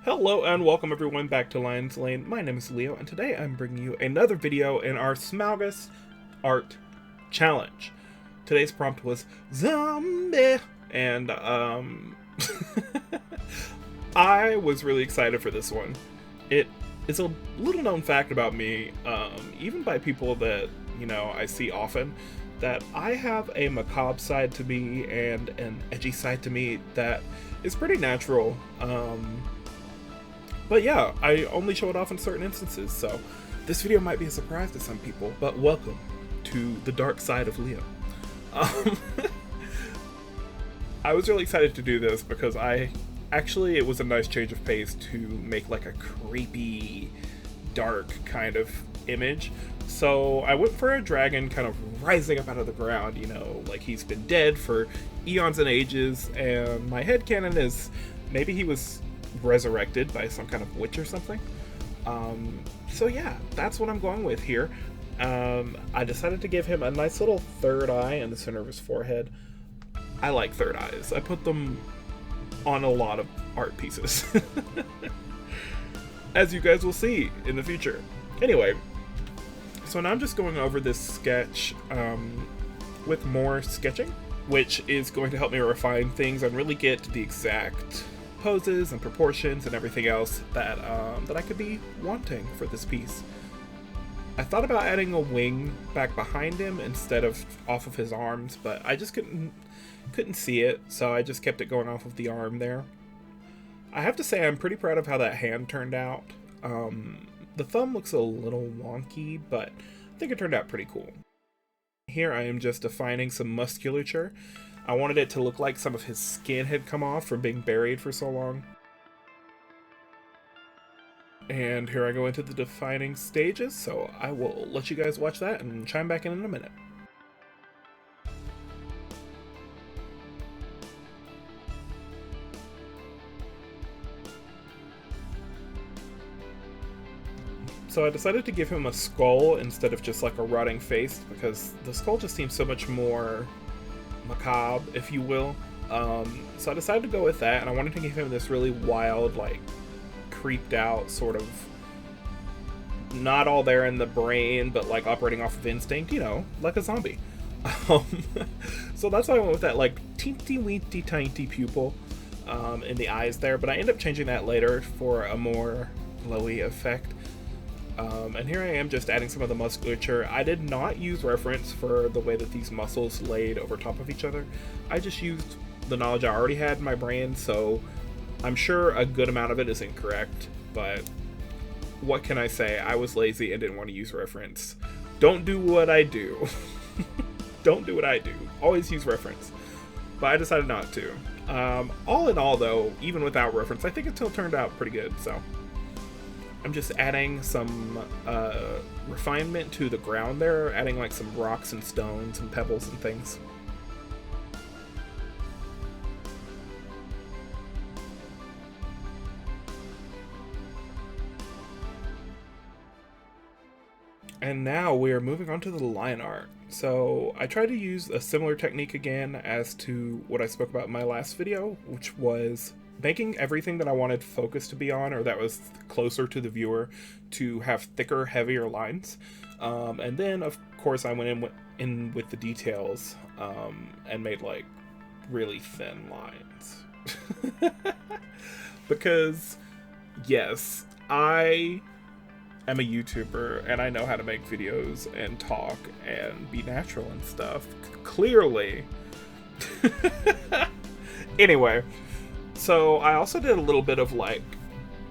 Hello and welcome everyone back to Lion's Lane. My name is Leo and today I'm bringing you another video in our Smaugust art challenge. Today's prompt was zombie and I was really excited for this one. It is a little known fact about me, even by people that, I see often, that I have a macabre side to me and an edgy side to me that is pretty natural. But yeah, I only show it off in certain instances, so this video might be a surprise to some people, but welcome to the dark side of Leo. I was really excited to do this because it was a nice change of pace to make like a creepy, dark kind of image. So I went for a dragon kind of rising up out of the ground, like he's been dead for eons and ages, and my headcanon is maybe he was resurrected by some kind of witch or something. So yeah, that's what I'm going with here. I decided to give him a nice little third eye in the center of his forehead. I like third eyes. I put them on a lot of art pieces. As you guys will see in the future. Anyway, so now I'm just going over this sketch with more sketching, which is going to help me refine things and really get the exact poses and proportions and everything else that I could be wanting for this piece. I thought about adding a wing back behind him instead of off of his arms, but I just couldn't see it, so I just kept it going off of the arm there. I have to say I'm pretty proud of how that hand turned out. The thumb looks a little wonky, but I think it turned out pretty cool. Here I am just defining some musculature. I wanted it to look like some of his skin had come off from being buried for so long. And here I go into the defining stages, so I will let you guys watch that and chime back in a minute. So I decided to give him a skull instead of just like a rotting face, because the skull just seems so much more macabre, if you will. So I decided to go with that, and I wanted to give him this really wild, like, creeped out sort of, not all there in the brain, but like operating off of instinct, like a zombie. So that's why I went with that, like, teensy weensy tiny pupil in the eyes there, but I end up changing that later for a more glowy effect. And here I am just adding some of the musculature. I did not use reference for the way that these muscles laid over top of each other. I just used the knowledge I already had in my brain, so I'm sure a good amount of it is incorrect, but what can I say? I was lazy and didn't want to use reference. Don't do what I do. Don't do what I do. Always use reference. But I decided not to. All in all, though, even without reference, I think it still turned out pretty good, so I'm just adding some refinement to the ground there, adding like some rocks and stones and pebbles and things. And now we are moving on to the line art. So I tried to use a similar technique again as to what I spoke about in my last video, which was making everything that I wanted focus to be on, or that was closer to the viewer, to have thicker, heavier lines. And then, of course, I went in with the details and made, like, really thin lines. Because, yes, I am a YouTuber, and I know how to make videos and talk and be natural and stuff. Clearly. Anyway. So I also did a little bit of like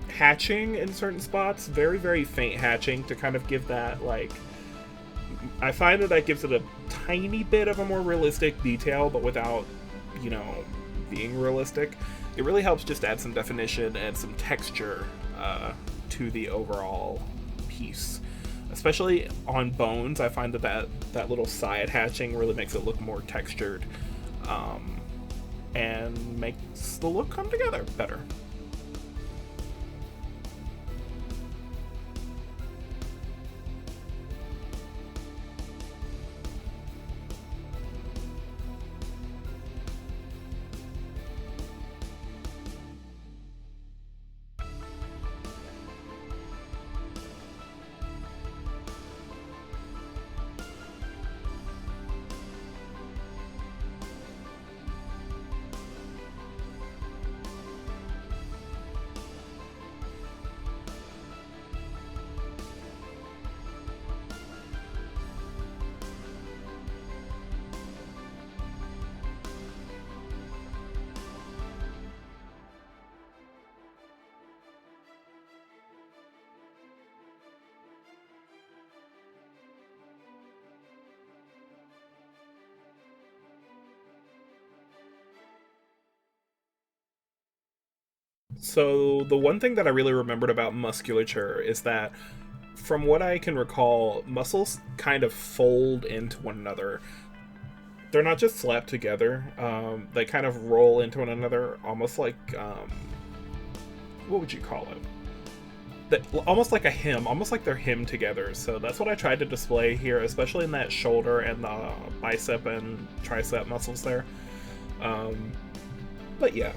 hatching in certain spots, very, very faint hatching to kind of give that, like, I find that gives it a tiny bit of a more realistic detail, but without, being realistic. It really helps just add some definition and some texture to the overall piece. Especially on bones, I find that little side hatching really makes it look more textured. And makes the look come together better. So the one thing that I really remembered about musculature is that, from what I can recall, muscles kind of fold into one another. They're not just slapped together. They kind of roll into one another, almost like what would you call it? Almost like a hymn, almost like they're hymned together. So that's what I tried to display here, especially in that shoulder and the bicep and tricep muscles there. But yeah,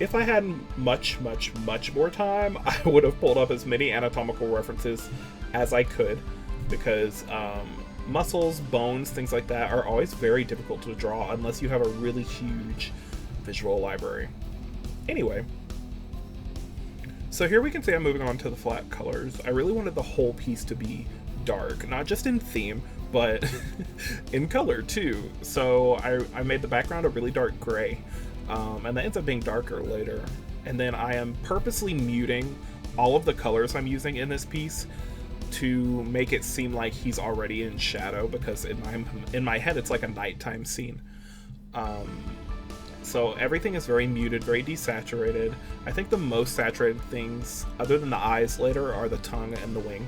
if I had much more time, I would have pulled up as many anatomical references as I could, because muscles, bones, things like that are always very difficult to draw unless you have a really huge visual library. Anyway, so here we can see I'm moving on to the flat colors. I really wanted the whole piece to be dark, not just in theme, but in color too. So I made the background a really dark gray, and that ends up being darker later. And then I am purposely muting all of the colors I'm using in this piece to make it seem like he's already in shadow, because in my head it's like a nighttime scene. So everything is very muted, very desaturated. I think the most saturated things, other than the eyes later, are the tongue and the wing.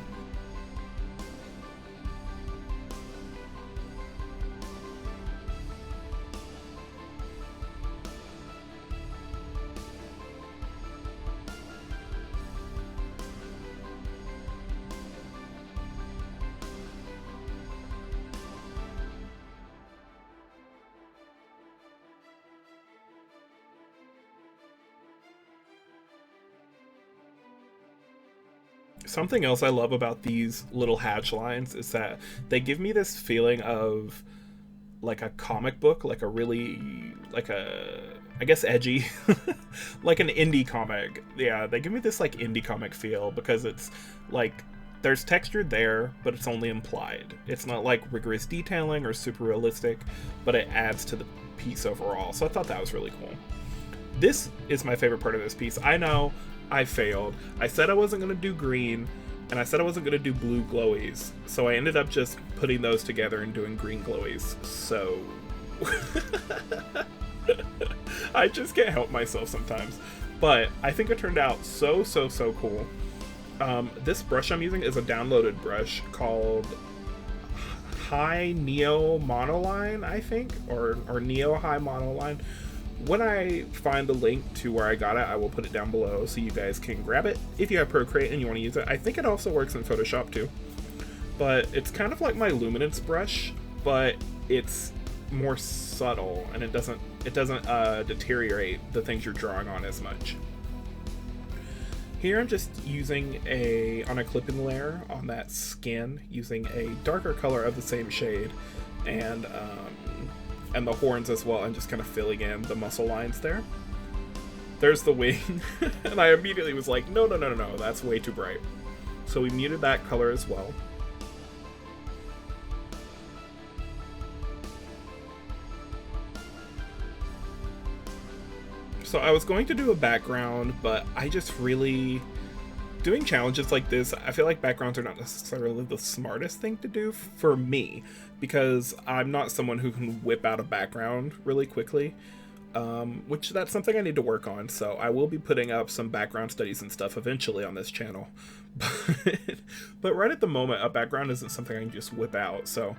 Something else I love about these little hatch lines is that they give me this feeling of like a comic book, like a really, like a, I guess, edgy, like an indie comic. Yeah, they give me this like indie comic feel, because it's like there's texture there, but it's only implied. It's not like rigorous detailing or super realistic, but it adds to the piece overall. So I thought that was really cool. This is my favorite part of this piece. I know I failed. I said I wasn't going to do green, and I said I wasn't going to do blue glowies, so I ended up just putting those together and doing green glowies. So I just can't help myself sometimes. But I think it turned out so cool. This brush I'm using is a downloaded brush called High Neo Monoline, I think, or Neo High Monoline. When I find the link to where I got it, I will put it down below so you guys can grab it if you have Procreate and you want to use it. I think it also works in Photoshop too. But it's kind of like my luminance brush, but it's more subtle, and it doesn't deteriorate the things you're drawing on as much. Here I'm just using on a clipping layer on that skin, using a darker color of the same shade, and the horns as well, and just kind of filling in the muscle lines there. There's the wing, and I immediately was like, no, that's way too bright. So we muted that color as well. So I was going to do a background, but I just really, doing challenges like this, I feel like backgrounds are not necessarily the smartest thing to do for me, because I'm not someone who can whip out a background really quickly, which that's something I need to work on. So I will be putting up some background studies and stuff eventually on this channel. But right at the moment, a background isn't something I can just whip out. So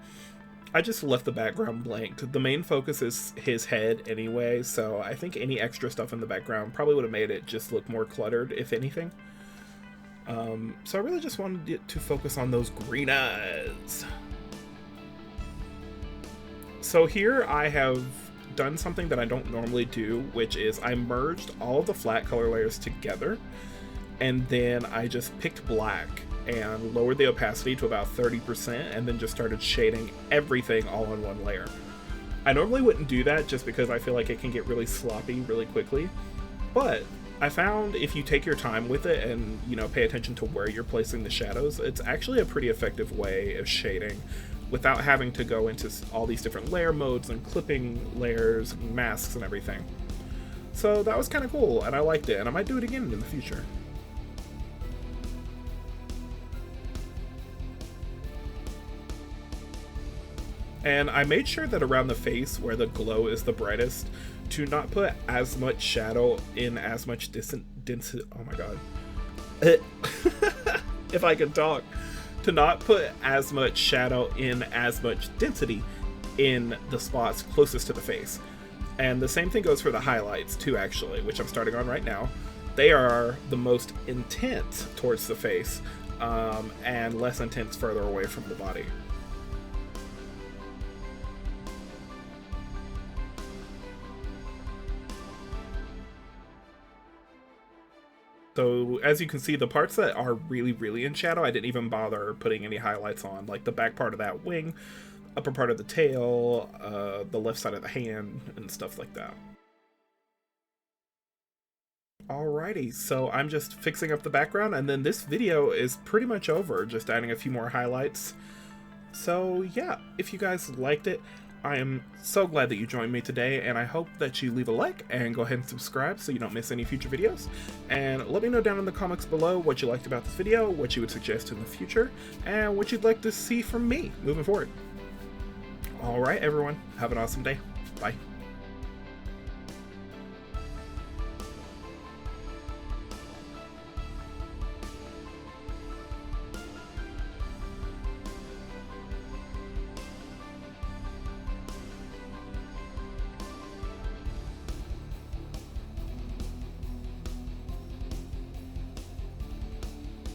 I just left the background blank. The main focus is his head anyway, so I think any extra stuff in the background probably would have made it just look more cluttered, if anything. So I really just wanted it to focus on those green eyes. So here I have done something that I don't normally do, which is I merged all of the flat color layers together, and then I just picked black and lowered the opacity to about 30%, and then just started shading everything all on one layer. I normally wouldn't do that just because I feel like it can get really sloppy really quickly, but I found if you take your time with it and, you know, pay attention to where you're placing the shadows, it's actually a pretty effective way of shading without having to go into all these different layer modes and clipping layers and masks and everything. So that was kind of cool, and I liked it, and I might do it again in the future. And I made sure that around the face, where the glow is the brightest, to not put as much shadow in as much density. Oh my god. If I could talk. To not put as much shadow in as much density in the spots closest to the face. And the same thing goes for the highlights too, actually, which I'm starting on right now. They are the most intense towards the face, and less intense further away from the body. So as you can see, the parts that are really, really in shadow, I didn't even bother putting any highlights on, like the back part of that wing, upper part of the tail, the left side of the hand, and stuff like that. Alrighty, so I'm just fixing up the background, and then this video is pretty much over, just adding a few more highlights. So yeah, if you guys liked it, I am so glad that you joined me today, and I hope that you leave a like and go ahead and subscribe so you don't miss any future videos. And let me know down in the comments below what you liked about this video, what you would suggest in the future, and what you'd like to see from me moving forward. Alright everyone, have an awesome day. Bye.